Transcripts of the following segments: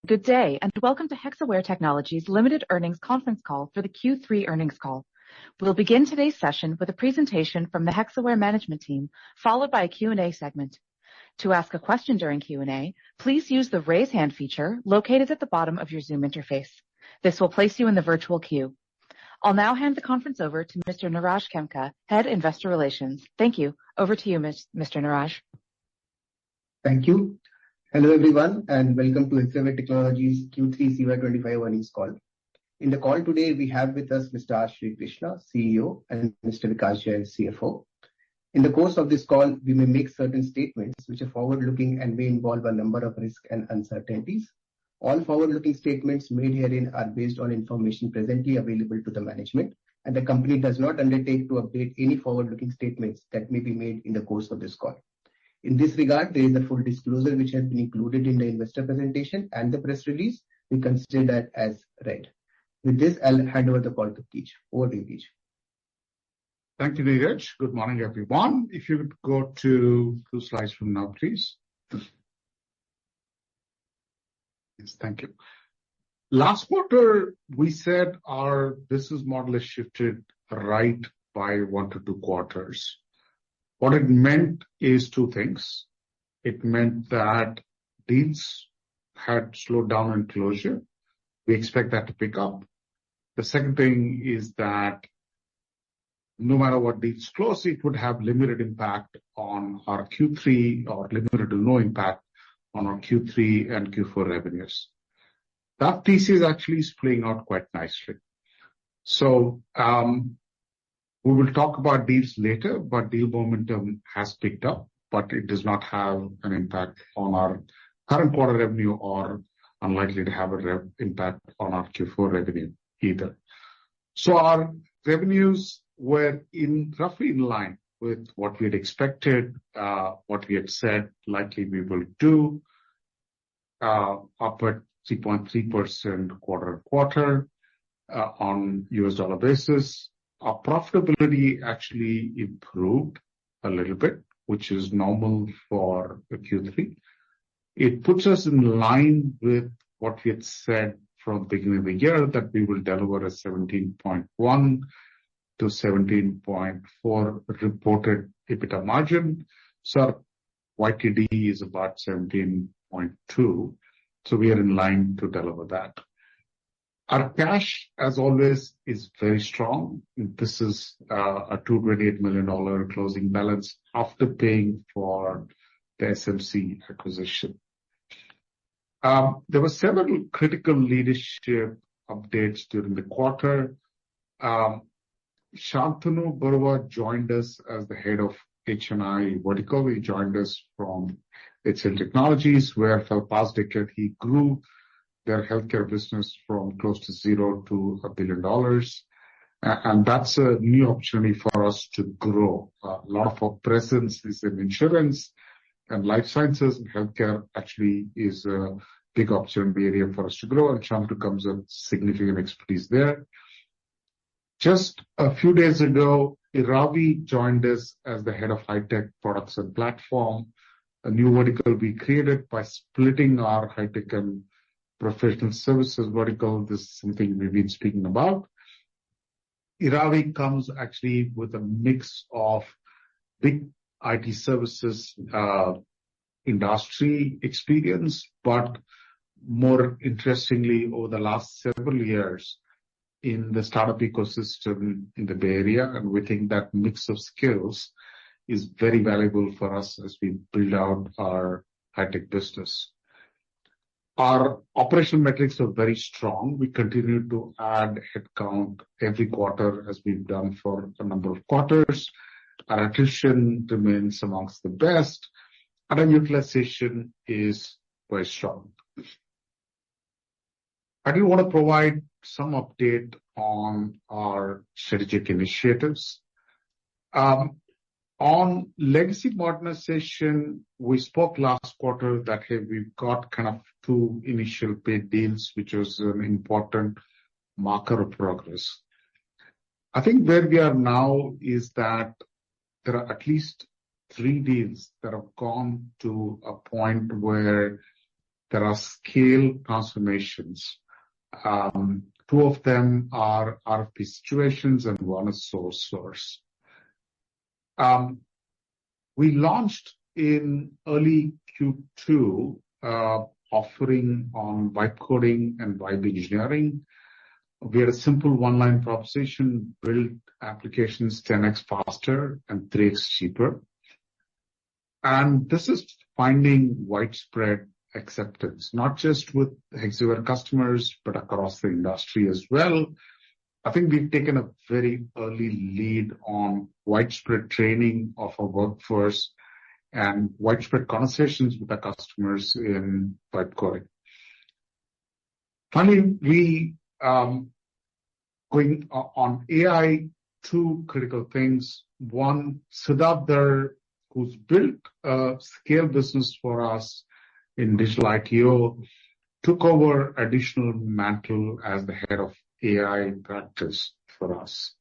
Good day, and welcome to Hexaware Technologies Limited Earnings Conference Call for the Q3 earnings call. We'll begin today's session with a presentation from the Hexaware management team, followed by a Q&A segment. To ask a question during Q&A, please use the Raise Hand feature located at the bottom of your Zoom interface. This will place you in the virtual queue. I'll now hand the conference over to Mr. Niraj Khemka, Head Investor Relations. Thank you. Over to you, Mr. Niraj. Thank you. Hello, everyone, and welcome to Hexaware Technologies Q3 FY2025 earnings call. In the call today, we have with us Mr. R. Sri Krishna, CEO, and Mr. Vikas Jain, CFO. In the course of this call, we may make certain statements which are forward-looking and may involve a number of risks and uncertainties. All forward-looking statements made herein are based on information presently available to the management, and the company does not undertake to update any forward-looking statements that may be made in the course of this call. In this regard, there is a full disclosure which has been included in the investor presentation and the press release. We consider that as read. With this, I'll hand over the call to Keech. Over to you, Keech. Thank you, Niraj. Good morning, everyone. If you could go to 2 slides from now, please. Yes, thank you. Last quarter, we said our business model has shifted right by 1 to 2 quarters. What it meant is 2 things. It meant that deals had slowed down in closure. We expect that to pick up. The second thing is that no matter what deals close, it would have limited impact on our Q3 or limited to no impact on our Q3 and Q4 revenues. That thesis actually is playing out quite nicely. So, we will talk about deals later, but deal momentum has picked up, but it does not have an impact on our current quarter revenue or unlikely to have an impact on our Q4 revenue either. So our revenues were roughly in line with what we had expected, what we had said likely we will do, up at 3.3% quarter-on-quarter on US dollar basis. Our profitability actually improved a little bit, which is normal for a Q3. It puts us in line with what we had said from the beginning of the year, that we will deliver a 17.1 to 17.4 reported EBITDA margin. So YTD is about 17.2. So we are in line to deliver that. Our cash, as always, is very strong. This is a $228 million closing balance after paying for the SMC acquisition. There were several critical leadership updates during the quarter. Shantanu Barua joined us as the head of H&I vertical. He joined us from HCL Technologies, where for the past decade he grew their healthcare business from close to $0 to $1 billion. And that's a new opportunity for us to grow. A lot of our presence is in insurance and life sciences, and healthcare actually is a big opportunity area for us to grow, and Shantanu comes with significant expertise there. Just a few days ago, Iravi joined us as the head of high-tech products and platform, a new vertical we created by splitting our high-tech and professional services vertical. This is something we've been speaking about. Iravi comes actually with a mix of big IT services industry experience, but more interestingly, over the last several years in the startup ecosystem in the Bay Area, and we think that mix of skills is very valuable for us as we build out our high-tech business. Our operational metrics are very strong. We continue to add headcount every quarter, as we've done for a number of quarters. Our attrition remains amongst the best, and our utilization is very strong. I do want to provide some update on our strategic initiatives. On legacy modernization, we spoke last quarter that, hey, we've got kind of 2 initial paid deals, which was an important marker of progress. I think where we are now is that there are at least 3 deals that have gone to a point where there are scale transformations. Two of them are RFP situations and one is sole source. We launched in early Q2 offering on vibe coding and vibe engineering. We had a simple one-line proposition: build applications 10x faster and 3x cheaper. And this is finding widespread acceptance, not just with Hexaware customers, but across the industry as well. I think we've taken a very early lead on widespread training of our workforce and widespread conversations with our customers in vibe coding. Finally, we going on AI, two critical things. One, Siddharth, who's built a scale business for us in digital ITO, took over additional mantle as the head of AI practice for us.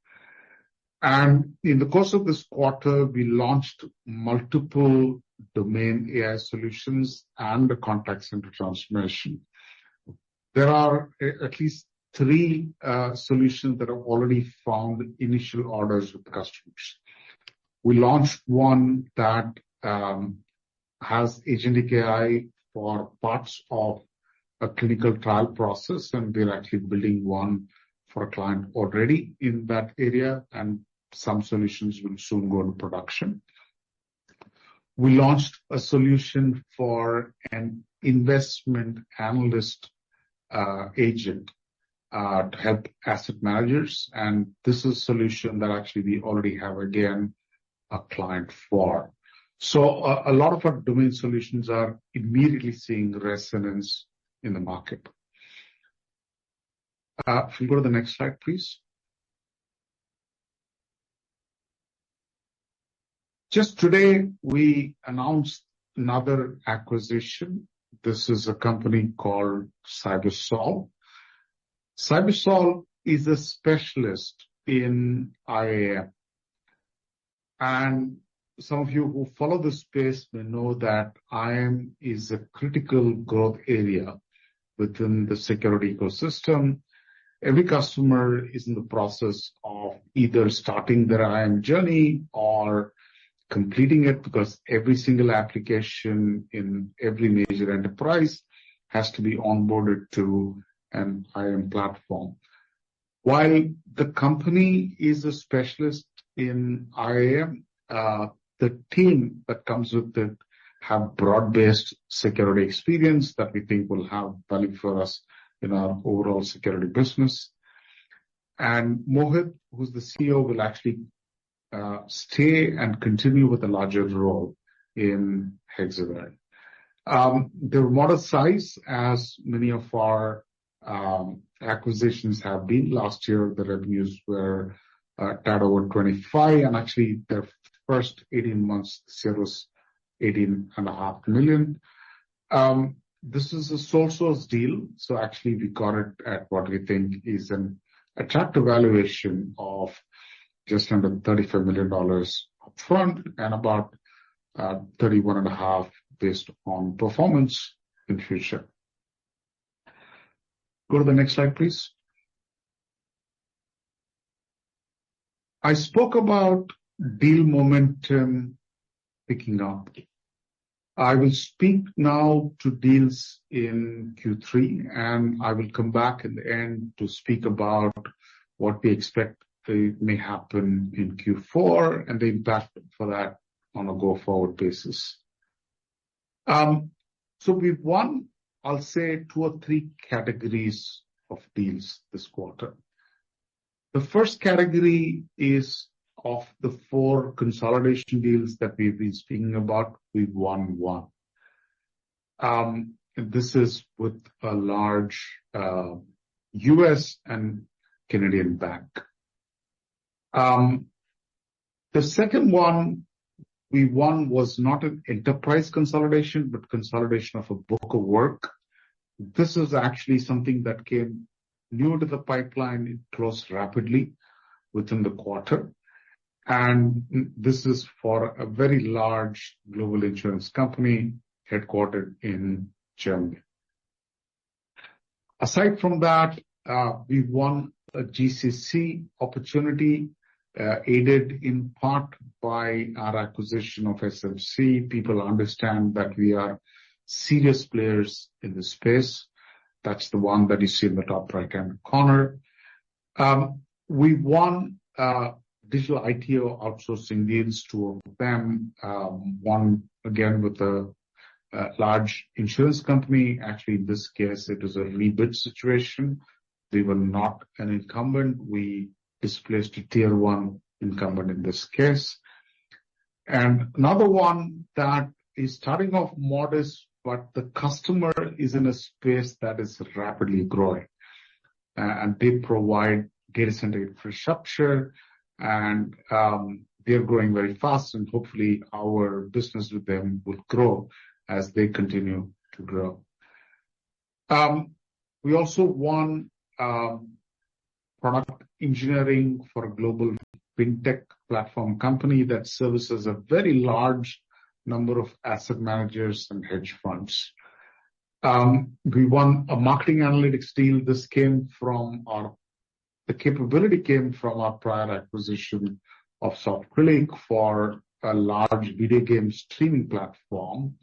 And in the course of this quarter, we launched multiple domain AI solutions and a contact center transformation. There are at least 3 solutions that have already found initial orders with the customers. We launched one that has agentic AI for parts of a clinical trial process, and we're actually building one for a client already in that area, and some solutions will soon go into production. We launched a solution for an investment analyst agent to help asset managers, and this is a solution that actually we already have, again, a client for. So a lot of our domain solutions are immediately seeing resonance in the market. If you go to the next slide, please. Just today, we announced another acquisition. This is a company called CyberSolve. CyberSolve is a specialist in IAM. And some of you who follow this space may know that IAM is a critical growth area within the security ecosystem. Every customer is in the process of either starting their IAM journey or completing it, because every single application in every major enterprise has to be onboarded to an IAM platform. While the company is a specialist in IAM, the team that comes with it have broad-based security experience that we think will have value for us in our overall security business. And Mohit, who's the CEO, will actually stay and continue with a larger role in Hexaware. They're modest size, as many of our acquisitions have been. Last year, the revenues were tad over 25, and actually their first 18 months this year was 18.5 million. This is a sole source deal, so actually we got it at what we think is an attractive valuation of just under $35 million upfront and about 31.5 based on performance in future. Go to the next slide, please. I spoke about deal momentum picking up. I will speak now to deals in Q3, and I will come back in the end to speak about what we expect may happen in Q4 and the impact for that on a go-forward basis. So we've won, I'll say, 2 or 3 categories of deals this quarter. The first category is of the 4 consolidation deals that we've been speaking about. We've won 1. This is with a large US and Canadian bank. The second one we won was not an enterprise consolidation, but consolidation of a book of work. This is actually something that came new to the pipeline. It closed rapidly within the quarter. And this is for a very large global insurance company headquartered in Germany. Aside from that, we won a GCC opportunity, aided in part by our acquisition of SMC. People understand that we are serious players in this space. That's the one that you see in the top right-hand corner. We won digital ITO outsourcing deals, 2 of them. One again with a large insurance company. Actually, in this case, it was a rebid situation. We were not an incumbent. We displaced a tier 1 incumbent in this case. And another one that is starting off modest, but the customer is in a space that is rapidly growing. And they provide data center infrastructure, and they're growing very fast, and hopefully our business with them will grow as they continue to grow. We also won product engineering for a global fintech platform company that services a very large number of asset managers and hedge funds. We won a marketing analytics deal. This came from the capability came from our prior acquisition of SoftClick for a large video game streaming platform.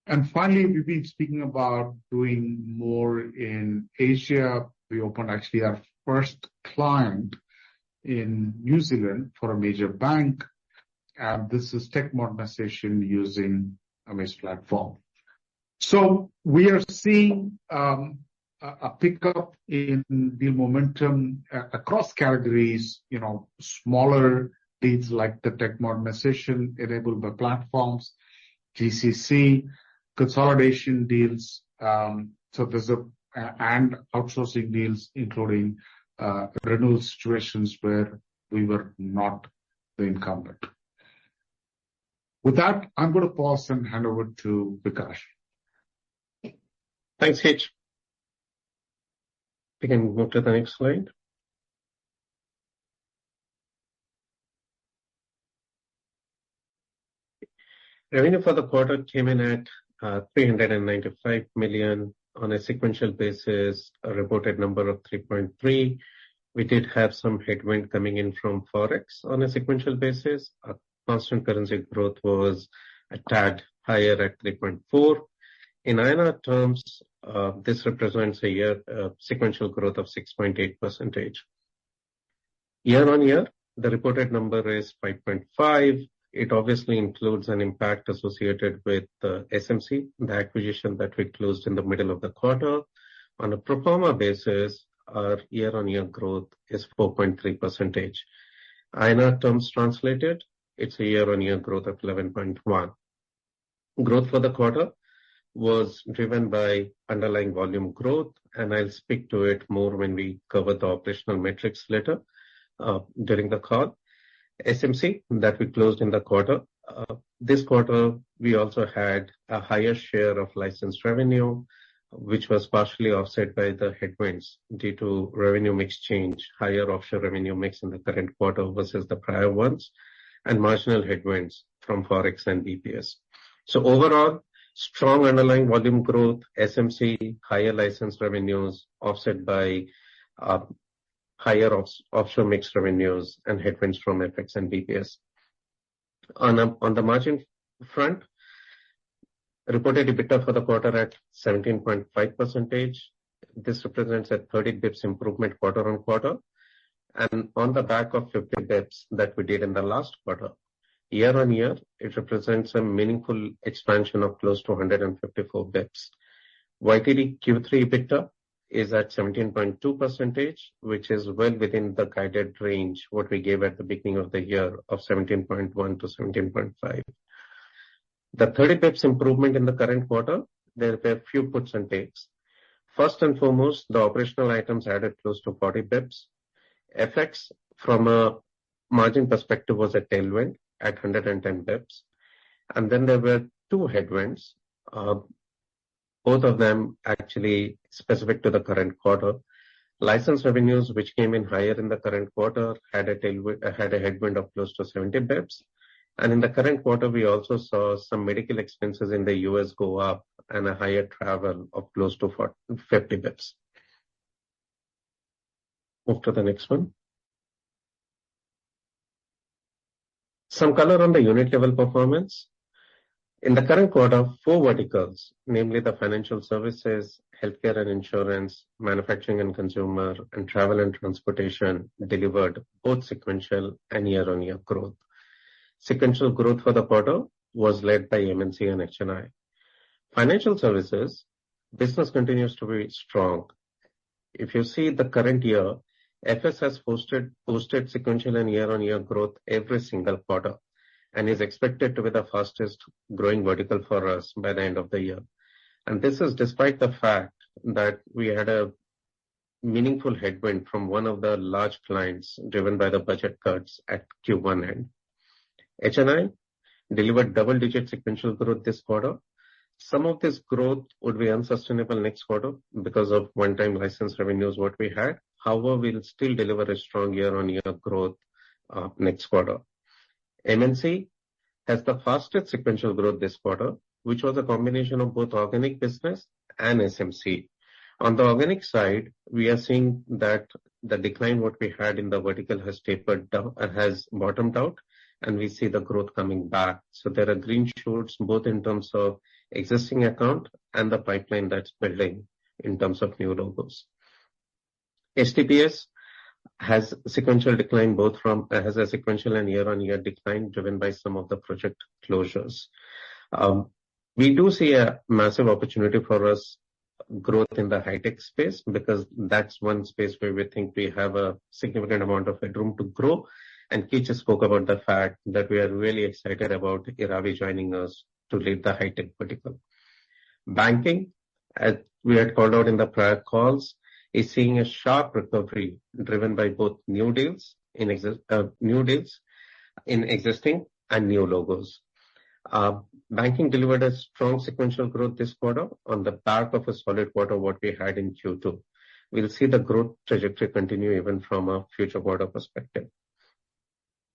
And finally, we've been speaking about doing more in Asia. We opened actually our first client in New Zealand for a major bank. And this is tech modernization using Amaze platform. So we are seeing a pickup in deal momentum across categories, smaller deals like the tech modernization enabled by platforms, GCC, consolidation deals. So there's and outsourcing deals, including renewal situations where we were not the incumbent. With that, I'm going to pause and hand over to Vikash. Thanks, Hitch. We can move to the next slide. Revenue for the quarter came in at 395 million on a sequential basis, a reported number of 3.3. We did have some headwind coming in from Forex on a sequential basis. Our constant currency growth was a tad higher at 3.4. In INR terms, this represents a sequential growth of 6.8%. Year on year, the reported number is 5.5. It obviously includes an impact associated with SMC, the acquisition that we closed in the middle of the quarter. On a pro forma basis, our year-on-year growth is 4.3%. INR terms translated, it's a year-on-year growth of 11.1. Growth for the quarter was driven by underlying volume growth, and I'll speak to it more when we cover the operational metrics later during the call. SMC that we closed in the quarter. This quarter, we also had a higher share of licensed revenue, which was partially offset by the headwinds due to revenue mix change, higher offshore revenue mix in the current quarter versus the prior ones, and marginal headwinds from Forex and BPS. So overall, strong underlying volume growth, SMC, higher license revenues offset by higher offshore mix revenues and headwinds from FX and BPS. On the margin front, reported EBITDA for the quarter at 17.5%. This represents a 30 bips improvement quarter on quarter, and on the back of 50 bips that we did in the last quarter. Year on year, it represents a meaningful expansion of close to 154 bips. YTD Q3 EBITDA is at 17.2%, which is well within the guided range, what we gave at the beginning of the year of 17.1 to 17.5. The 30 bips improvement in the current quarter, there were a few puts and takes. First and foremost, the operational items added close to 40 bips. FX from a margin perspective was a tailwind at 110 bips. And then there were two headwinds, both of them actually specific to the current quarter. License revenues, which came in higher in the current quarter, had a headwind of close to 70 bips. And in the current quarter, we also saw some medical expenses in the US go up and a higher travel of close to 50 bps. Move to the next one. Some color on the unit level performance. In the current quarter, 4 verticals, namely the financial services, healthcare and insurance, manufacturing and consumer, and travel and transportation, delivered both sequential and year-on-year growth. Sequential growth for the quarter was led by MNC and HNI. Financial services, business continues to be strong. If you see the current year, FS has posted sequential and year-on-year growth every single quarter, and is expected to be the fastest growing vertical for us by the end of the year. And this is despite the fact that we had a meaningful headwind from one of the large clients driven by the budget cuts at Q1 end. HNI delivered double-digit sequential growth this quarter. Some of this growth would be unsustainable next quarter because of one-time license revenues what we had. However, we'll still deliver a strong year-on-year growth next quarter. MNC has the fastest sequential growth this quarter, which was a combination of both organic business and SMC. On the organic side, we are seeing that the decline what we had in the vertical has tapered down and has bottomed out, and we see the growth coming back. So there are green shoots both in terms of existing account and the pipeline that's building in terms of new logos. STPS has sequential decline has a sequential and year-on-year decline driven by some of the project closures. We do see a massive opportunity for us growth in the high-tech space, because that's one space where we think we have a significant amount of headroom to grow. And Keech spoke about the fact that we are really excited about Iravi joining us to lead the high-tech vertical. Banking, as we had called out in the prior calls, is seeing a sharp recovery driven by both new deals in existing and new logos. Banking delivered a strong sequential growth this quarter on the back of a solid quarter what we had in Q2. We'll see the growth trajectory continue even from a future quarter perspective.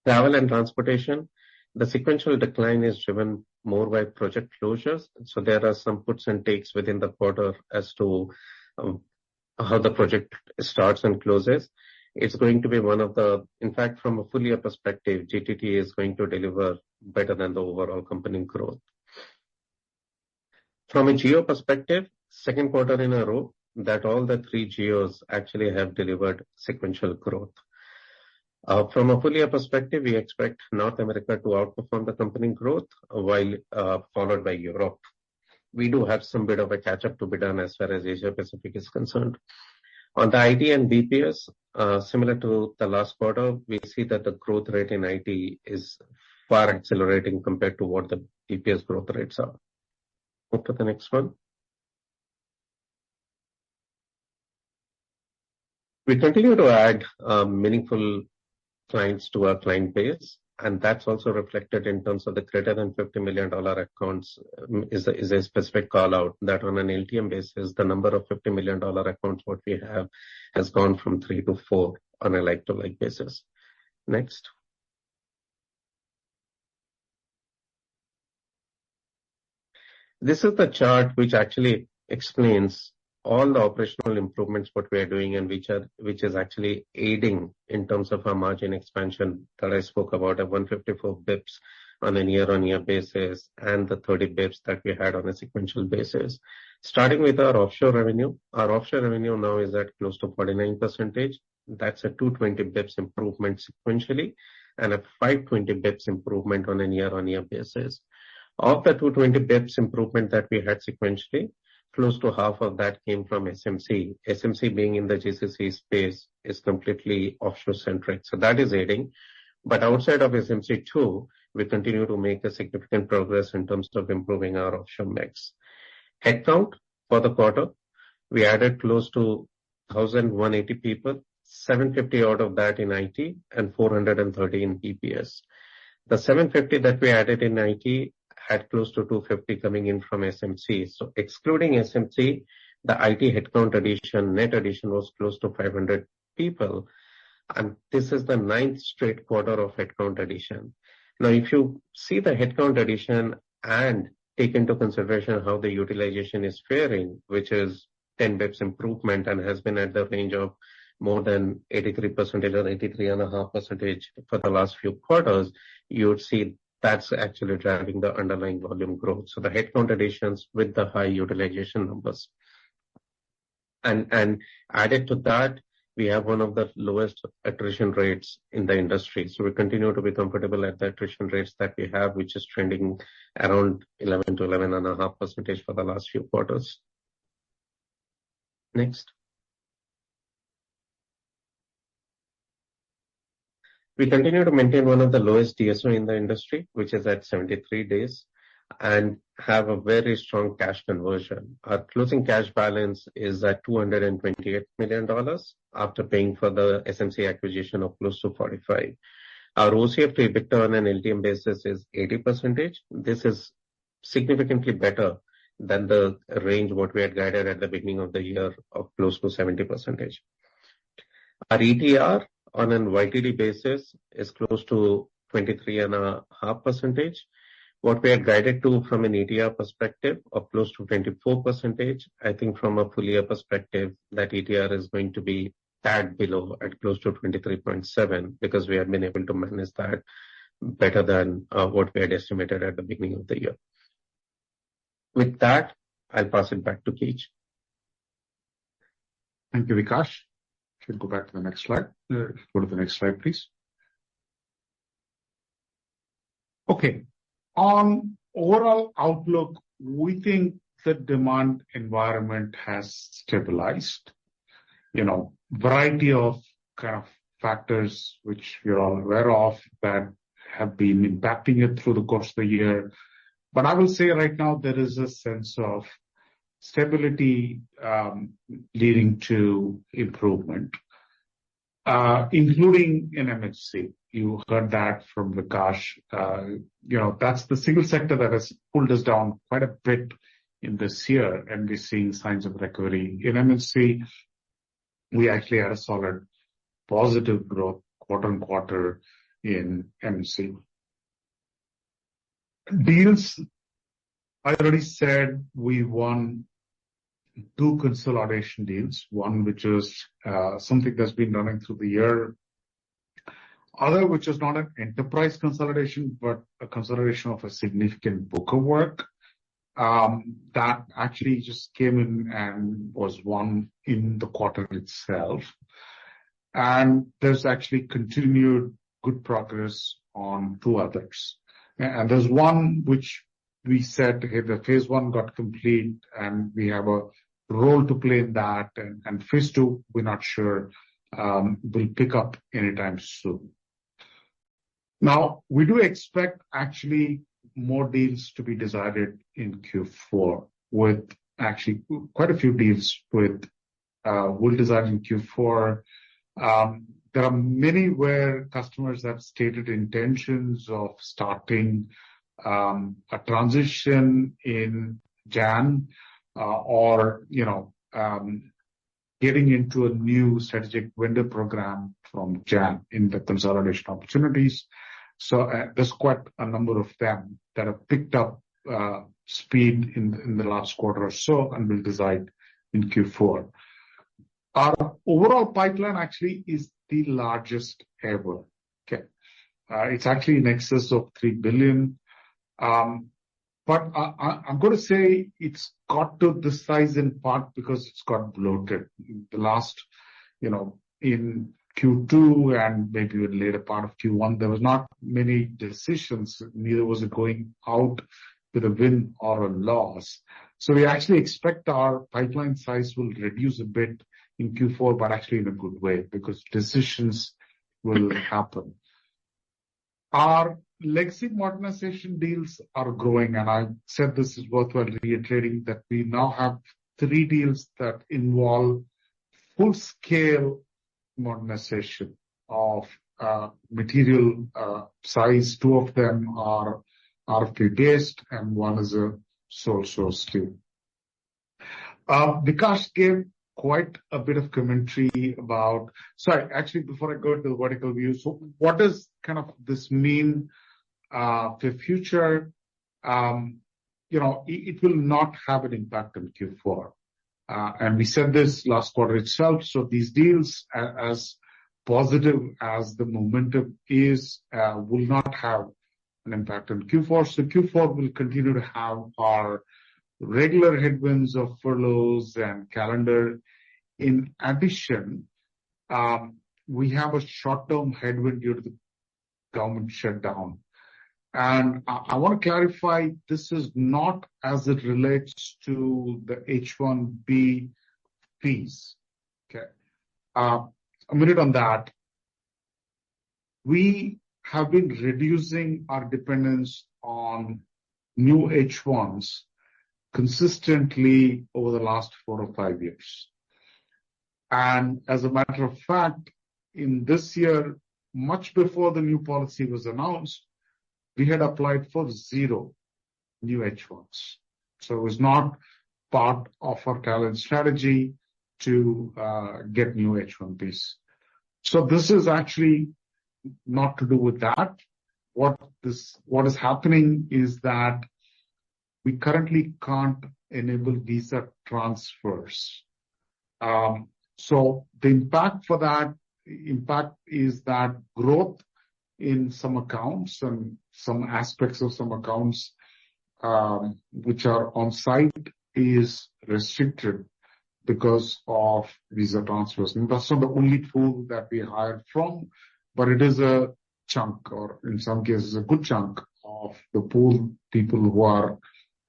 Travel and transportation, the sequential decline is driven more by project closures. So there are some puts and takes within the quarter as to how the project starts and closes. It's going to be in fact, from a full year perspective, GTT is going to deliver better than the overall company growth. From a geo perspective, second quarter in a row that all the 3 geos actually have delivered sequential growth. From a full year perspective, we expect North America to outperform the company growth, while followed by Europe. We do have some bit of a catch-up to be done as far as Asia Pacific is concerned. On the IT and BPS, similar to the last quarter, we see that the growth rate in IT is far accelerating compared to what the BPS growth rates are. Move to the next one. We continue to add meaningful clients to our client base, and that's also reflected in terms of the greater than $50 million accounts is a specific call out that on an LTM basis, the number of $50 million accounts what we have has gone from 3 to 4 on a like-to-like basis. Next. This is the chart which actually explains all the operational improvements what we are doing and which is actually aiding in terms of our margin expansion that I spoke about, at 154 bips on a year-on-year basis and the 30 bips that we had on a sequential basis. Starting with our offshore revenue. Our offshore revenue now is at close to 49%. That's a 220 bips improvement sequentially and a 520 bips improvement on a year-on-year basis. Of the 220 bips improvement that we had sequentially, close to half of that came from SMC. SMC being in the GCC space is completely offshore centric. So that is aiding. But outside of SMC too, we continue to make a significant progress in terms of improving our offshore mix. Headcount for the quarter, we added close to 1,180 people, 750 out of that in IT and 430 in BPS. The 750 that we added in IT had close to 250 coming in from SMC. So excluding SMC, the IT headcount addition, net addition was close to 500 people. And this is the 9th straight quarter of headcount addition. Now, if you see the headcount addition and take into consideration how the utilization is faring, which is 10 bips improvement and has been at the range of more than 83% or 83.5% for the last few quarters, you would see that's actually driving the underlying volume growth. So the headcount additions with the high utilization numbers. And added to that, we have one of the lowest attrition rates in the industry. So we continue to be comfortable at the attrition rates that we have, which is trending around 11 to 11.5% for the last few quarters. Next. We continue to maintain one of the lowest DSO in the industry, which is at 73 days, and have a very strong cash conversion. Our closing cash balance is at $228 million after paying for the SMC acquisition of close to 45. Our OCF to EBITDA on an LTM basis is 80%. This is significantly better than the range what we had guided at the beginning of the year of close to 70%. Our ETR on an YTD basis is close to 23.5%. What we had guided to from an ETR perspective of close to 24%, I think from a full year perspective, that ETR is going to be tad below at close to 23.7 because we have been able to manage that better than what we had estimated at the beginning of the year. With that, I'll pass it back to Keech. Thank you, Vikash. Should go back to the next slide. Go to the next slide, please. Okay. On overall outlook, we think the demand environment has stabilized. Variety of kind of factors which we're all aware of that have been impacting it through the course of the year. But I will say right now there is a sense of stability leading to improvement, including in MHC. You heard that from Vikash. That's the single sector that has pulled us down quite a bit in this year, and we're seeing signs of recovery. In MHC, we actually had a solid positive growth quarter on quarter in MHC. Deals, I already said we won 2 consolidation deals, one which is something that's been running through the year, other which is not an enterprise consolidation, but a consolidation of a significant book of work that actually just came in and was won in the quarter itself. And there's actually continued good progress on 2 others. And there's one which we said, hey, the phase 1 got complete and we have a role to play in that. And phase 2, we're not sure will pick up anytime soon. Now, we do expect actually more deals to be decided in Q4 with actually quite a few deals with will decide in Q4. There are many where customers have stated intentions of starting a transition in Jan or getting into a new strategic vendor program from Jan in the consolidation opportunities. So there's quite a number of them that have picked up speed in the last quarter or so and will decide in Q4. Our overall pipeline actually is the largest ever. Okay. It's actually in excess of $3 billion. But I'm going to say it's got to this size in part because it's got bloated. The last, in Q2 and maybe the later part of Q1, there was not many decisions. Neither was it going out with a win or a loss. So we actually expect our pipeline size will reduce a bit in Q4, but actually in a good way because decisions will happen. Our legacy modernization deals are growing, and I said this is worthwhile reiterating that we now have 3 deals that involve full-scale modernization of material size. 2 of them are RFP-based, and 1 is a sole source deal. Vikash gave quite a bit of commentary about. Sorry, actually, before I go to the vertical view, so what does kind of this mean for future? it will not have an impact on Q4. And we said this last quarter itself. So these deals, as positive as the momentum is, will not have an impact on Q4. So Q4 will continue to have our regular headwinds of furloughs and calendar. In addition, we have a short-term headwind due to the government shutdown. And I want to clarify, this is not as it relates to the H-1B fees. Okay. A minute on that. We have been reducing our dependence on new H-1s consistently over the last 4 or 5 years. And as a matter of fact, in this year, much before the new policy was announced, we had applied for 0 new H-1s. So it was not part of our talent strategy to get new H-1Bs. So this is actually not to do with that. What is happening is that we currently can't enable visa transfers. So the impact is that growth in some accounts and some aspects of some accounts which are on site is restricted because of visa transfers. And that's not the only pool that we hired from, but it is a chunk, or in some cases a good chunk of the pool, people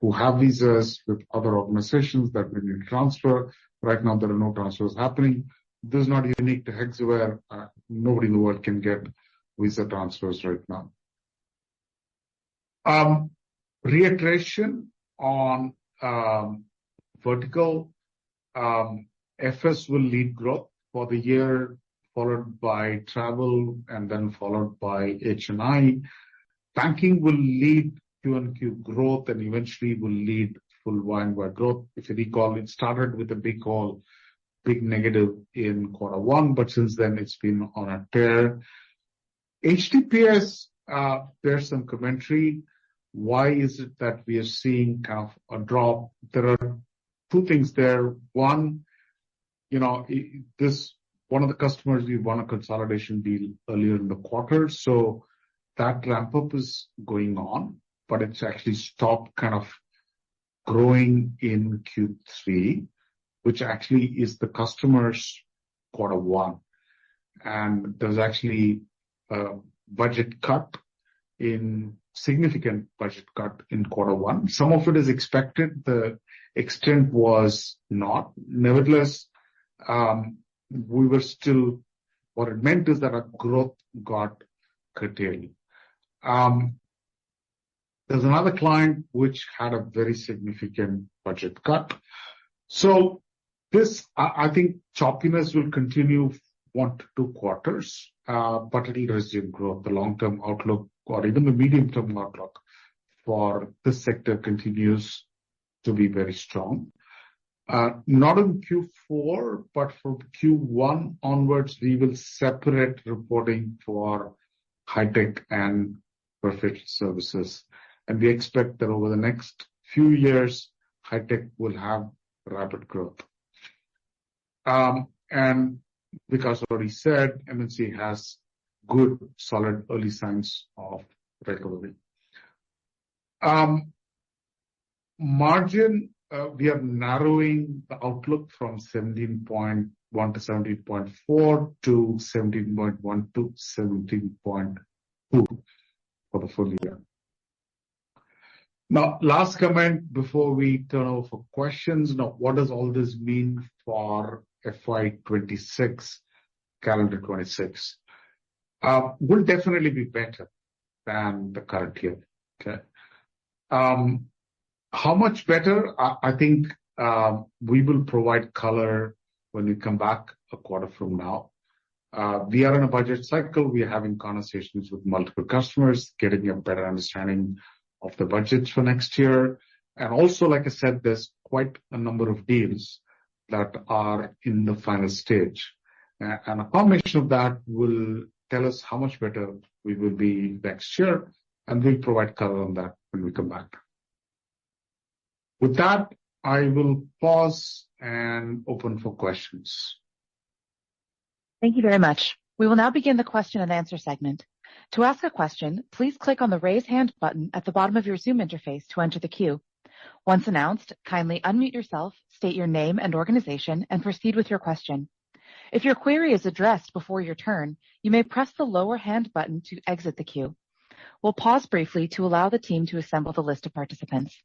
who have visas with other organizations that we need to transfer. Right now there are no transfers happening. This is not unique to Hexaware. Nobody in the world can get visa transfers right now. Reiteration on vertical. FS will lead growth for the year, followed by travel, and then followed by H&I. Banking will lead Q&Q growth and eventually will lead full Y&Y growth. If you recall, it started with a big negative in Q1, but since then it's been on a tear. HTPS, there's some commentary. Why is it that we are seeing kind of a drop? There are 2 things there. One, one of the customers, we won a consolidation deal earlier in the quarter. So that ramp up is going on, but it's actually stopped kind of growing in Q3, which actually is the customer's Q1. And there's actually a significant budget cut in Q1. Some of it is expected. The extent was not. Nevertheless, what it meant is that our growth got curtailed. There's another client which had a very significant budget cut. So this, I think choppiness will continue 1 to 2 quarters, but it'll resume growth. The long-term outlook or even the medium-term outlook for this sector continues to be very strong. Not in Q4, but from Q1 onwards, we will separate reporting for high-tech and professional services. And we expect that over the next few years, high-tech will have rapid growth. And Vikas already said, MNC has good, solid early signs of recovery. Margin, we are narrowing the outlook from 17.1 to 17.4 to 17.1 to 17.2 for the full year. Now, last comment before we turn over for questions. Now, what does all this mean for FY26, calendar 26? Will definitely be better than the current year. Okay. How much better? I think we will provide color when we come back a quarter from now. We are in a budget cycle. We are having conversations with multiple customers, getting a better understanding of the budgets for next year. And also, like I said, there's quite a number of deals that are in the final stage. And a combination of that will tell us how much better we will be next year. And we'll provide color on that when we come back. With that, I will pause and open for questions. Thank you very much. We will now begin the question and answer segment. To ask a question, please click on the Raise Hand button at the bottom of your Zoom interface to enter the queue. Once announced, kindly unmute yourself, state your name and organization, and proceed with your question. If your query is addressed before your turn, you may press the lower hand button to exit the queue. We'll pause briefly to allow the team to assemble the list of participants.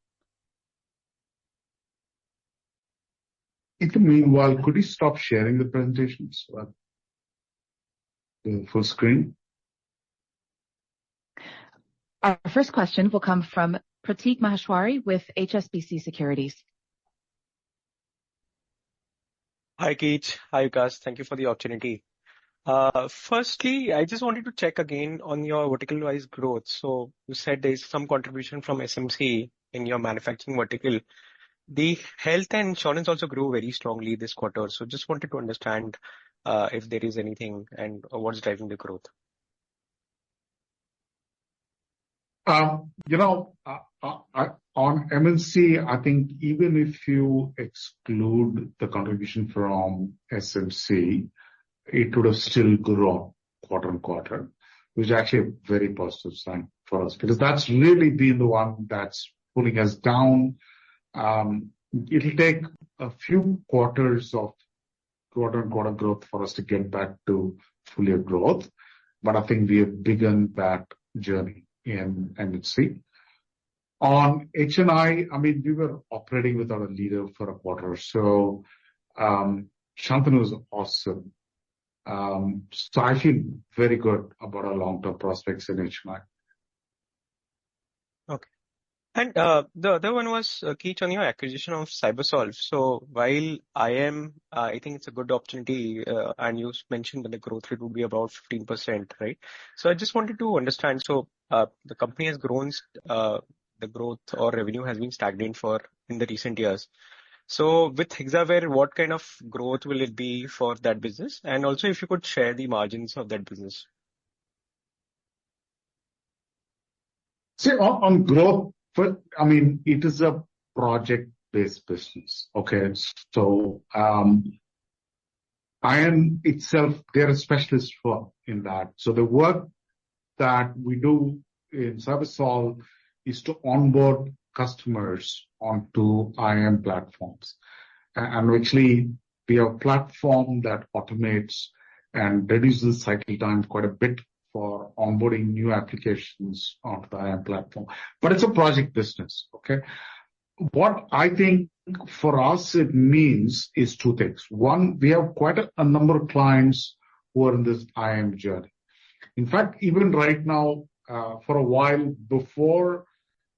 In the meanwhile, could you stop sharing the presentations? The full screen. Our first question will come from Prateek Maheshwari with HSBC Securities. Hi, Keech. Hi, Vikas. Thank you for the opportunity. Firstly, I just wanted to check again on your vertical-wise growth. So you said there's some contribution from SMC in your manufacturing vertical. The health and insurance also grew very strongly this quarter. So just wanted to understand if there is anything and what's driving the growth. On MNC, I think even if you exclude the contribution from SMC, it would have still grown quarter on quarter, which is actually a very positive sign for us because that's really been the one that's pulling us down. It'll take a few quarters of quarter on quarter growth for us to get back to full year growth, but I think we have begun that journey in MNC. On HNI, I mean, we were operating without a leader for a quarter or so. Shantanu was awesome. So I feel very good about our long-term prospects in HNI. Okay. And the other one was, Keech, on your acquisition of CyberSolve. So while I think it's a good opportunity, and you mentioned that the growth rate would be about 15%, right? So I just wanted to understand. So the company has grown, the growth or revenue has been stagnant in the recent years. So with Hexaware, what kind of growth will it be for that business? And also, if you could share the margins of that business. See, on growth, but I mean, it is a project-based business. Okay. So, IAM itself, they're a specialist firm in that. So the work that we do in CyberSolve is to onboard customers onto IAM platforms. And actually, we have a platform that automates and reduces cycle time quite a bit for onboarding new applications onto the IAM platform. But it's a project business, okay? What I think for us it means is two things. One, we have quite a number of clients who are in this IAM journey. In fact, even right now, for a while before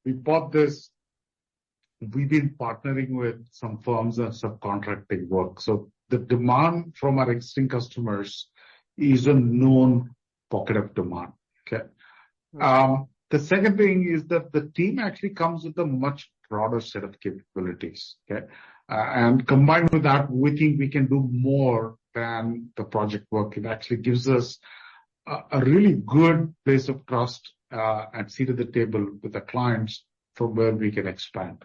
we bought this, we've been partnering with some firms and subcontracting work. So the demand from our existing customers is a known pocket of demand. Okay. The second thing is that the team actually comes with a much broader set of capabilities. Okay. And combined with that, we think we can do more than the project work. It actually gives us a really good place of trust and seat at the table with the clients from where we can expand.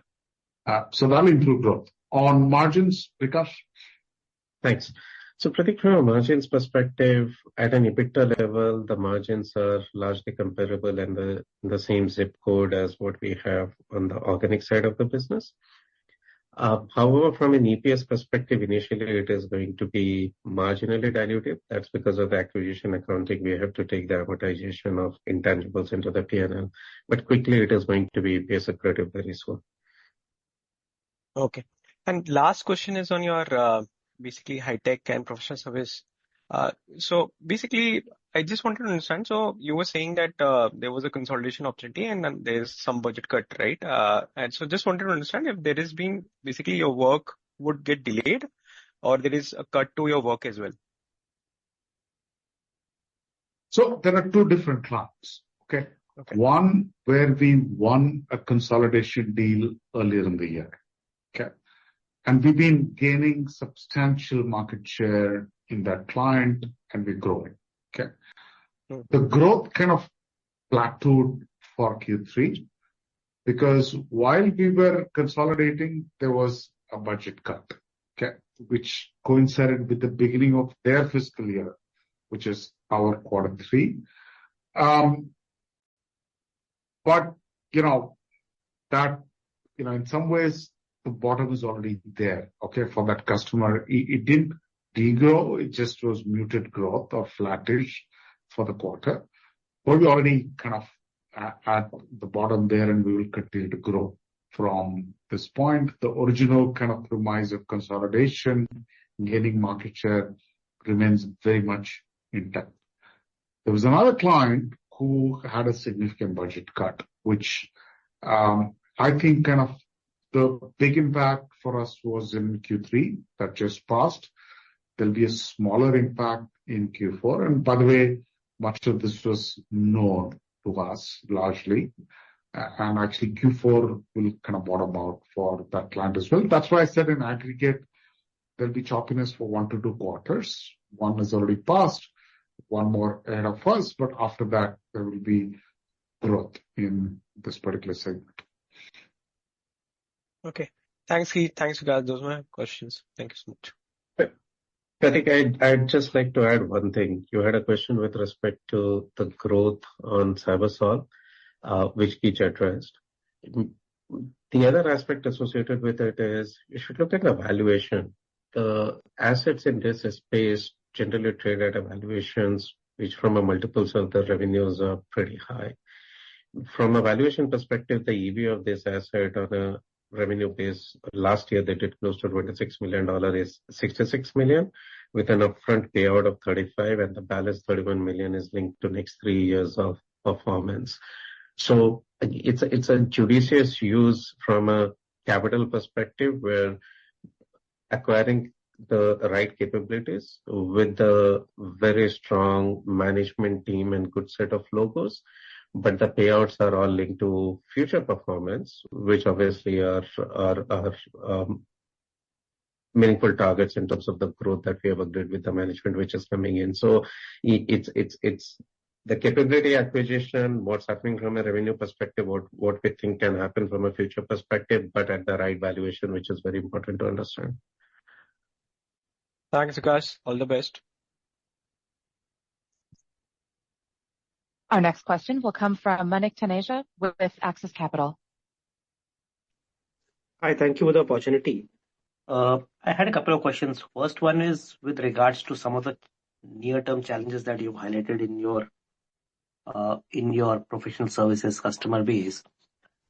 So that'll improve growth. On margins, Vikas? Thanks. So Prateek, from a margins perspective, at an EBITDA level, the margins are largely comparable and the same zip code as what we have on the organic side of the business. However, from an EPS perspective, initially it is going to be marginally dilutive. That's because of the acquisition accounting. We have to take the amortization of intangibles into the P&L, but quickly it is going to be EPS accretive very soon. Okay. And last question is on your basically high tech and professional service. So basically, I just wanted to understand. So you were saying that there was a consolidation opportunity and then there's some budget cut, right? And so just wanted to understand if there has been basically your work would get delayed or there is a cut to your work as well. So there are two different clients. Okay. One where we won a consolidation deal earlier in the year. Okay. And we've been gaining substantial market share in that client and we're growing. Okay. The growth kind of plateaued for Q3. because while we were consolidating, there was a budget cut, okay, which coincided with the beginning of their fiscal year, which is our quarter three. But, that, in some ways, the bottom is already there, okay, for that customer. It didn't degrow, it just was muted growth or flattish for the quarter. But we already kind of at the bottom there, and we will continue to grow from this point. The original kind of premise of consolidation, gaining market share remains very much intact. There was another client who had a significant budget cut, which I think kind of the big impact for us was in Q3 that just passed. There'll be a smaller impact in Q4. And by the way, much of this was known to us largely. And actually Q4 will kind of bottom out for that client as well. That's why I said in aggregate, there'll be choppiness for 1 to 2 quarters. One is already passed, one more ahead of us, but after that, there will be growth in this particular segment. Okay. Thanks, Keith. Thanks, guys. Those were my questions. Thank you so much. I think I'd just like to add one thing. You had a question with respect to the growth on CyberSolve, which Keith addressed. The other aspect associated with it is you should look at the valuation. The assets in this space generally trade at valuations which from a multiples of the revenues are pretty high. From a valuation perspective, the EV of this asset on a revenue base, last year they did close to $26 million, is $66 million, with an upfront payout of 35, and the balance 31 million is linked to next 3 years of performance. So it's a judicious use from a capital perspective, where acquiring the right capabilities with the very strong management team and good set of logos, but the payouts are all linked to future performance, which obviously are meaningful targets in terms of the growth that we have agreed with the management, which is coming in. So it's the capability acquisition, what's happening from a revenue perspective, what we think can happen from a future perspective, but at the right valuation, which is very important to understand. Thanks, guys. All the best. Our next question will come from Manik Taneja with Axis Capital. Hi, thank you for the opportunity. I had a couple of questions. First one is with regards to some of the near-term challenges that you've highlighted in your professional services customer base.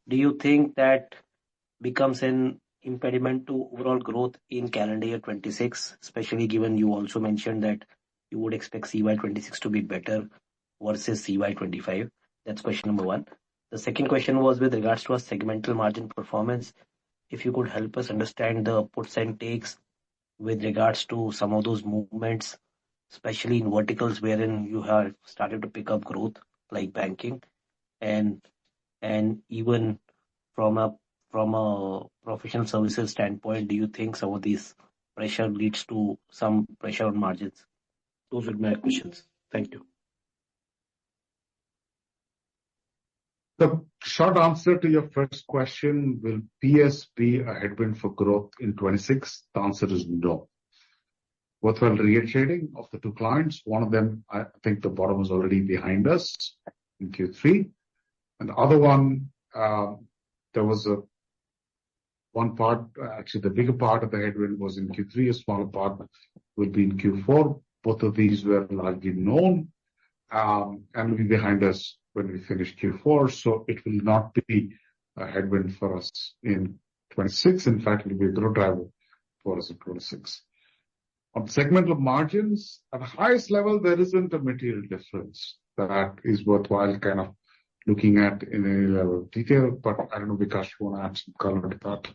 Do you think that becomes an impediment to overall growth in calendar year 26, especially given you also mentioned that you would expect CY26 to be better versus CY25? That's question number one. The second question was with regards to a segmental margin performance. If you could help us understand the puts and takes with regards to some of those movements, especially in verticals wherein you have started to pick up growth, like banking, and even from a professional services standpoint, do you think some of these pressure leads to some pressure on margins? Those would be my questions. Thank you. The short answer to your first question, will PS be a headwind for growth in 26? The answer is no. Worthwhile reiterating, of the 2 clients, one of them, I think the bottom is already behind us in Q3. And the other one, there was one part, actually the bigger part of the headwind was in Q3, a smaller part will be in Q4. Both of these were largely known, and will be behind us when we finish Q4. So it will not be a headwind for us in 26. In fact, it will be a growth driver for us in 26. On segmental margins, at the highest level, there isn't a material difference that is worthwhile kind of looking at in any level of detail, but I don't know, Vikas, you want to add some color to that?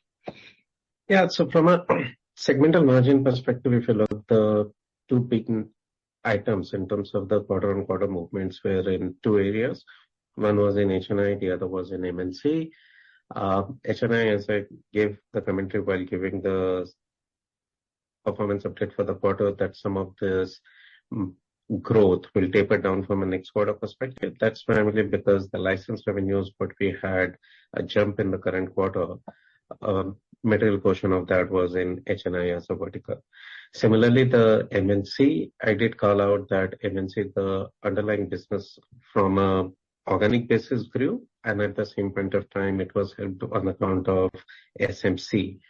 Yeah, so from a segmental margin perspective, if you look, the 2 big items in terms of the quarter-on-quarter movements were in 2 areas. One was in HNI, the other was in MNC. HNI, as I gave the commentary while giving the performance update for the quarter, that some of this growth will taper down from a next quarter perspective. That's primarily because the license revenues, what we had a jump in the current quarter, material portion of that was in HNI as a vertical. Similarly, the MNC, I did call out that MNC, the underlying business from a organic basis grew, and at the same point of time, it was helped on account of SMC.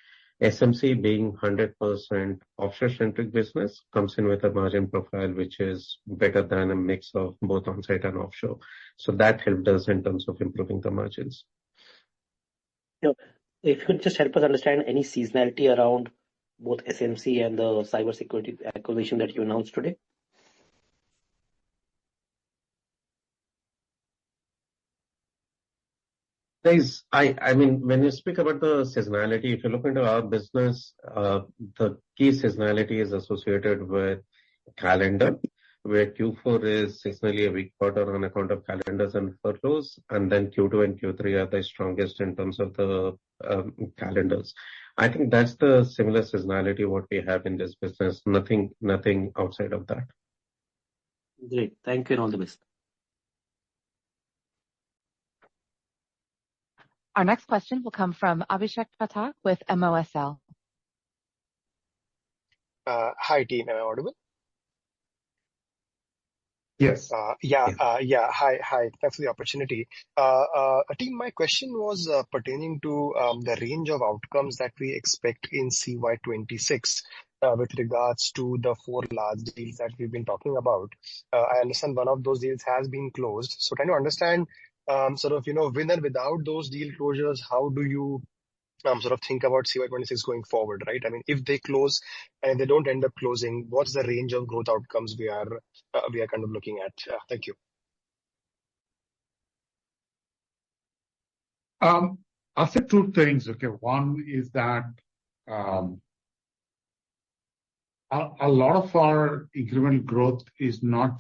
SMC being 100% offshore-centric business comes in with a margin profile which is better than a mix of both on-site and offshore. So that helped us in terms of improving the margins. If you could just help us understand any seasonality around both SMC and the cybersecurity acquisition that you announced today. Guys, I mean, when you speak about the seasonality, if you look into our business, the key seasonality is associated with calendar, where Q4 is seasonally a weak quarter on account of calendars and furloughs, and then Q2 and Q3 are the strongest in terms of the calendars. I think that's the similar seasonality what we have in this business. Nothing outside of that. Great. Thank you and all the best. Our next question will come from Abhishek Pathak with MOSL. Hi, team. Am I audible? Yes. Hi. Thanks for the opportunity. Team, my question was pertaining to the range of outcomes that we expect in CY26 with regards to the 4 large deals that we've been talking about. I understand one of those deals has been closed. So can you understand with and without those deal closures, how do you think about CY26 going forward, right? I mean, if they close and they don't end up closing, what's the range of growth outcomes we are kind of looking at? Thank you. I'll say 2 things. Okay, one is that a lot of our incremental growth will not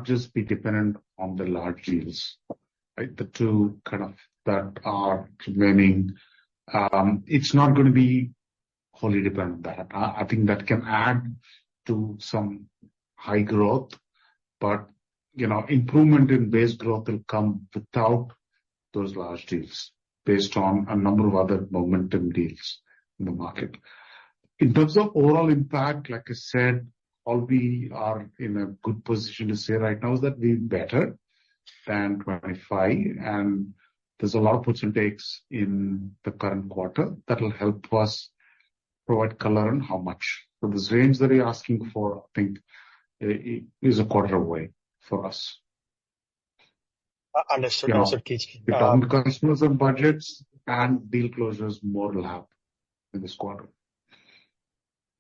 just be dependent on the large deals, right? The 2 kind of that are remaining. It's not going to be wholly dependent on that. I think that can add to some high growth, but improvement in base growth will come without those large deals based on a number of other momentum deals in the market. In terms of overall impact, like I said, all we are in a good position to say right now is that we're better than 25, and there's a lot of puts and takes in the current quarter that will help us provide color on how much. So this range that you're asking for, I think, is a quarter away for us. Understood, Keech. We're talking to customers and budgets, and deal closures more will happen in this quarter.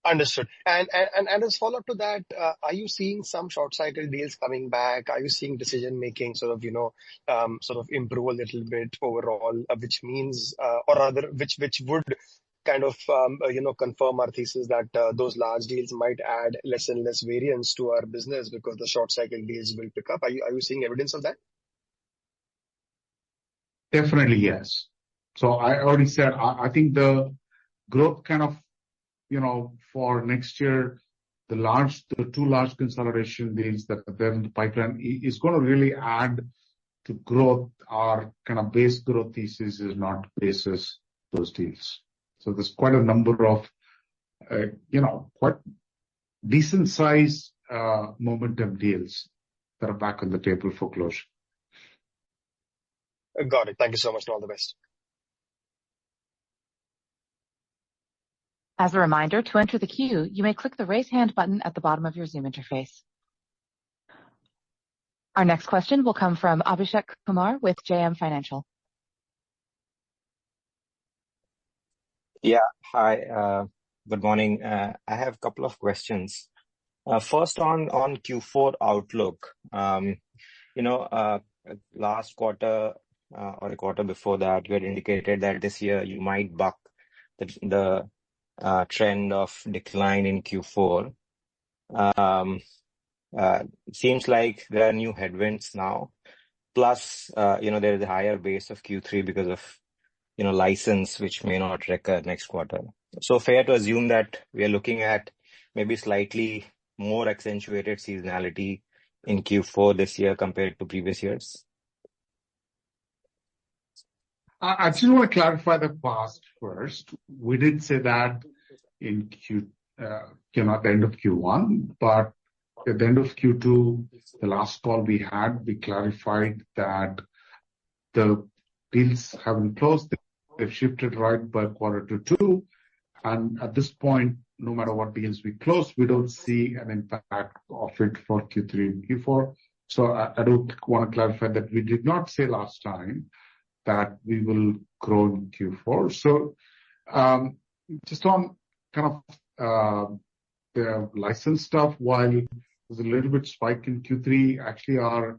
Understood. And as follow-up to that, are you seeing some short cycle deals coming back? Are you seeing decision making improve a little bit overall, which means, or rather, which would kind of confirm our thesis that those large deals might add less and less variance to our business because the short cycle deals will pick up? Are you seeing evidence of that? Definitely, yes. So I already said, I think the growth kind of, for next year, the 2 large consolidation deals that are there in the pipeline is going to really add to growth. Our kind of base growth thesis is not basis those deals. So there's quite a number of, quite decent size momentum deals that are back on the table for closure. Got it. Thank you so much, and all the best. As a reminder, to enter the queue, you may click the raise hand button at the bottom of your Zoom interface. Our next question will come from Abhishek Kumar with JM Financial. Yeah. Hi. Good morning. I have a couple of questions. First on Q4 outlook. Last quarter or the quarter before that, you had indicated that this year you might buck the trend of decline in Q4. Seems like there are new headwinds now. Plus, there is a higher base of Q3 because of, license, which may not recur next quarter. So fair to assume that we are looking at maybe slightly more accentuated seasonality in Q4 this year compared to previous years? I just want to clarify the past first. We did say that in at the end of Q1, but at the end of Q2, the last call we had, we clarified that the deals haven't closed. They've shifted right by Q2. And at this point, no matter what deals we close, we don't see an impact of it for Q3 and Q4. So I do want to clarify that we did not say last time that we will grow in Q4. So just on kind of the license stuff, while there's a little bit spike in Q3, actually our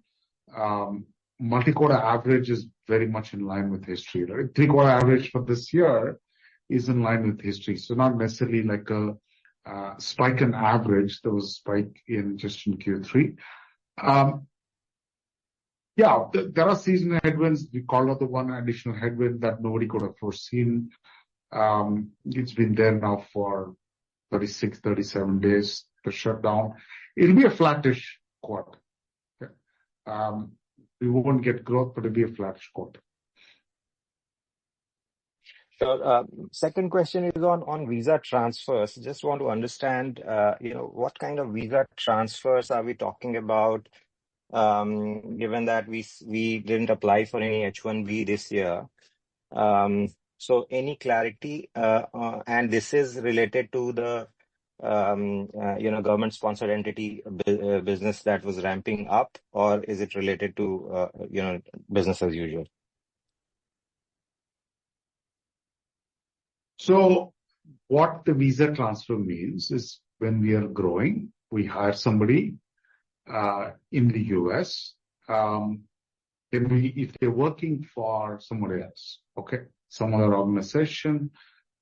multi-quarter average is very much in line with history. Right? 3-quarter average for this year is in line with history. So not necessarily like a spike in average. There was a spike in Q3. There are seasonal headwinds. We called out the one additional headwind that nobody could have foreseen. It's been there now for 36, 37 days, the shutdown. It'll be a flattish quarter. Okay? We won't get growth, but it'll be a flattish quarter. Sure. Second question is on visa transfers. Just want to understand, what kind of visa transfers are we talking about? Given that we didn't apply for any H-1B this year. So any clarity, and this is related to the, government-sponsored entity business that was ramping up, or is it related to, business as usual? So what the visa transfer means is when we are growing, we hire somebody in the US. If they're working for somebody else, okay, some other organization,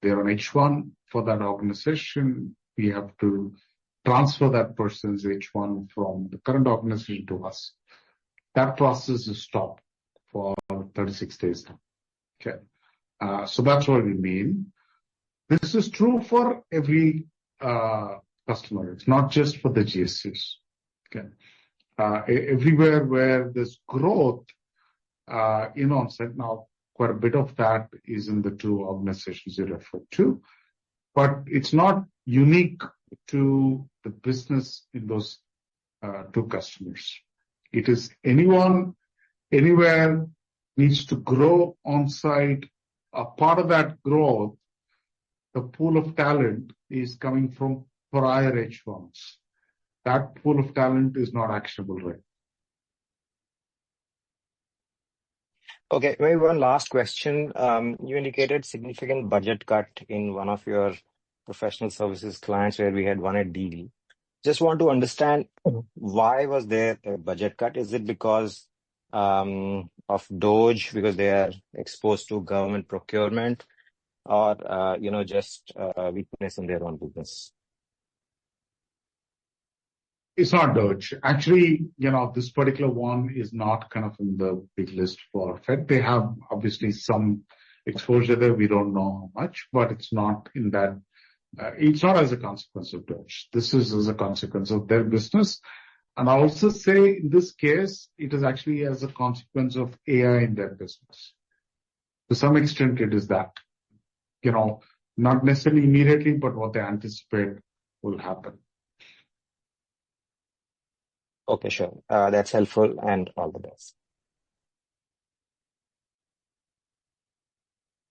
they're on H1 for that organization, we have to transfer that person's H1 from the current organization to us. That process is stopped for 36 days now. Okay. So that's what we mean. This is true for every customer. It's not just for the GSCs. Okay. Everywhere where there's growth in onsite, now quite a bit of that is in the two organizations you referred to, but it's not unique to the business in those two customers. It is anyone, anywhere needs to grow onsite. A part of that growth, the pool of talent is coming from prior H1s. That pool of talent is not actionable, right? Okay, maybe one last question. You indicated significant budget cut in one of your professional services clients where we had won a deal. Just want to understand why was there a budget cut? Is it because of DOGE, because they are exposed to government procurement, or just weakness in their own business? It's not DOGE. Actually, this particular one is not kind of in the big list for Fed. They have obviously some exposure there. We don't know how much, but it's not in that. It's not as a consequence of DOGE. This is as a consequence of their business. And I also say in this case, it is actually as a consequence of AI in their business. To some extent, it is that. Not necessarily immediately, but what they anticipate will happen. Okay, sure. That's helpful, and all the best.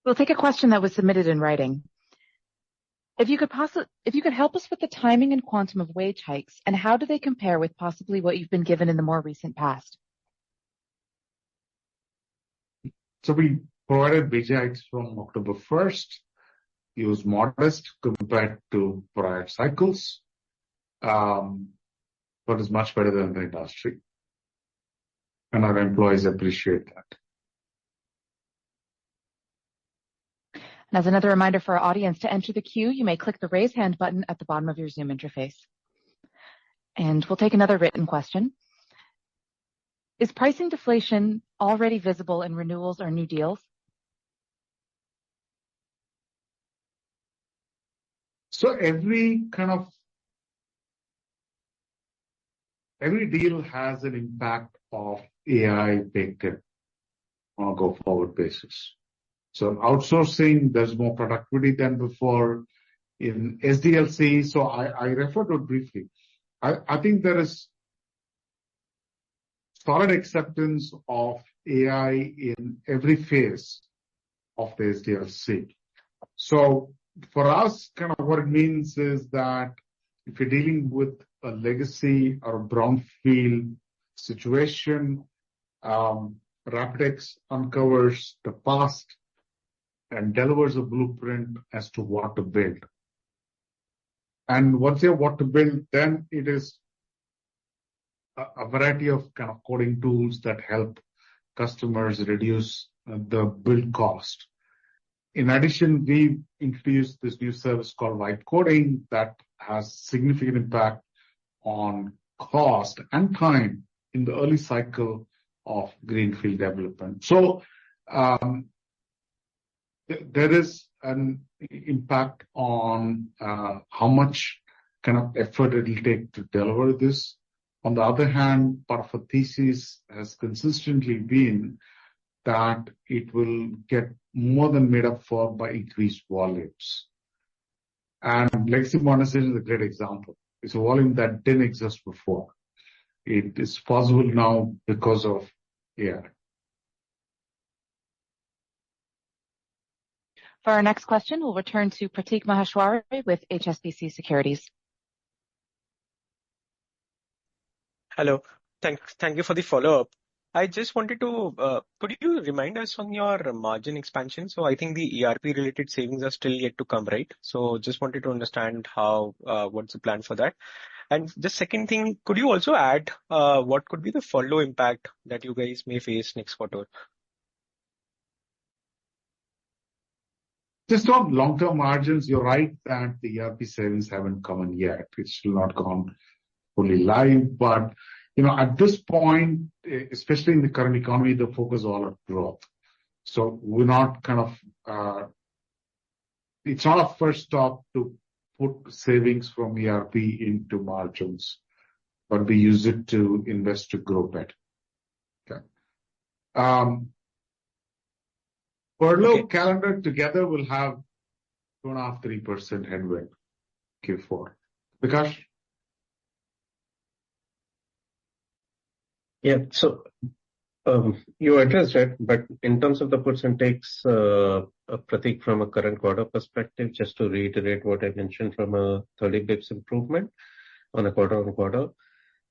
We'll take a question that was submitted in writing. If you could help us with the timing and quantum of wage hikes, and how do they compare with possibly what you've been given in the more recent past? So we provided wage hikes from October 1st. It was modest compared to prior cycles, but it's much better than the industry. And our employees appreciate that. And as another reminder for our audience, to enter the queue, you may click the raise hand button at the bottom of your Zoom interface. And we'll take another written question. Is pricing deflation already visible in renewals or new deals? So every kind of every deal has an impact of AI baked in on a go-forward basis. So outsourcing, there's more productivity than before. In SDLC, so I referred to it briefly. I think there is solid acceptance of AI in every phase of the SDLC. So for us, kind of what it means is that if you're dealing with a legacy or a brownfield situation, RapidX uncovers the past and delivers a blueprint as to what to build. And once you have what to build, then it is a variety of kind of coding tools that help customers reduce the build cost. In addition, we introduced this new service called Vibe Coding that has significant impact on cost and time in the early cycle of greenfield development. So there is an impact on how much kind of effort it will take to deliver this. On the other hand, part of a thesis has consistently been that it will get more than made up for by increased volumes. And legacy modernization is a great example. It's a volume that didn't exist before. It is possible now because of AI. For our next question, we'll return to Prateek Maheshwari with HSBC Securities. Hello. Thank you for the follow-up. I just wanted to, could you remind us on your margin expansion? So I think the ERP-related savings are still yet to come, right? So just wanted to understand how, what's the plan for that? And the second thing, could you also add what could be the furlough impact that you guys may face next quarter? Just on long-term margins, you're right that the ERP savings haven't come in yet. It's still not gone fully live. But, at this point, especially in the current economy, the focus is all on growth. So we're not kind of, it's not a first stop to put savings from ERP into margins, but we use it to invest to grow better. Okay. Furlough calendar together will have 2.5-3% headwind Q4. Vikas? Yeah. So you addressed it, but in terms of the puts and takes, Prateek, from a current quarter perspective, just to reiterate what I mentioned from a 30 bips improvement on a quarter-on-quarter,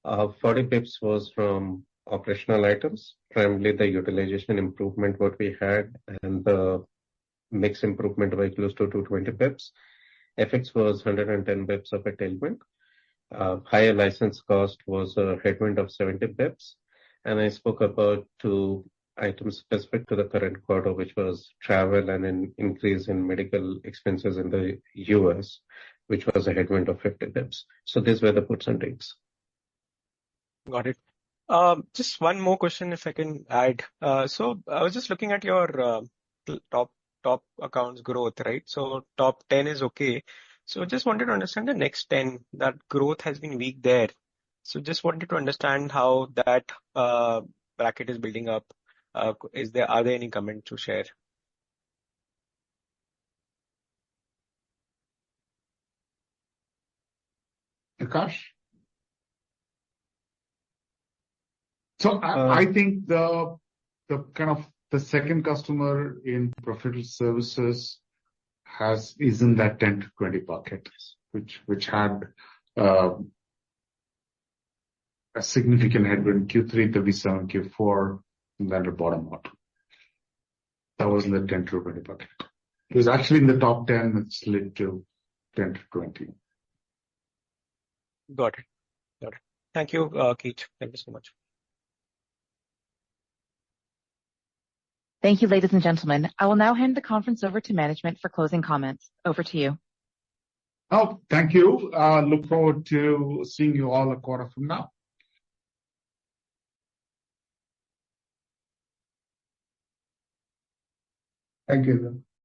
40 bips was from operational items, primarily the utilization improvement what we had and the mix improvement by close to 220 bips. FX was 110 bips of a tailwind. Higher license cost was a headwind of 70 bips. And I spoke about two items specific to the current quarter, which was travel and an increase in medical expenses in the US, which was a headwind of 50 bips. So these were the puts and takes. Got it. Just one more question, if I can add. So I was just looking at your top accounts growth, right? So top 10 is okay. So just wanted to understand the next 10, that growth has been weak there. So just wanted to understand how that bracket is building up. Are there any comments to share? Vikas? So I think the kind of the second customer in professional services is in that 10 to 20 bucket, which had a significant headwind Q3, 37, Q4, and then the bottom out. That was in the 10 to 20 bucket. It was actually in the top 10, it slid to 10 to 20. Got it. Thank you, Keech. Thank you so much. Thank you, ladies and gentlemen. I will now hand the conference over to management for closing comments. Over to you. Oh, thank you. Look forward to seeing you all a quarter from now. Thank you.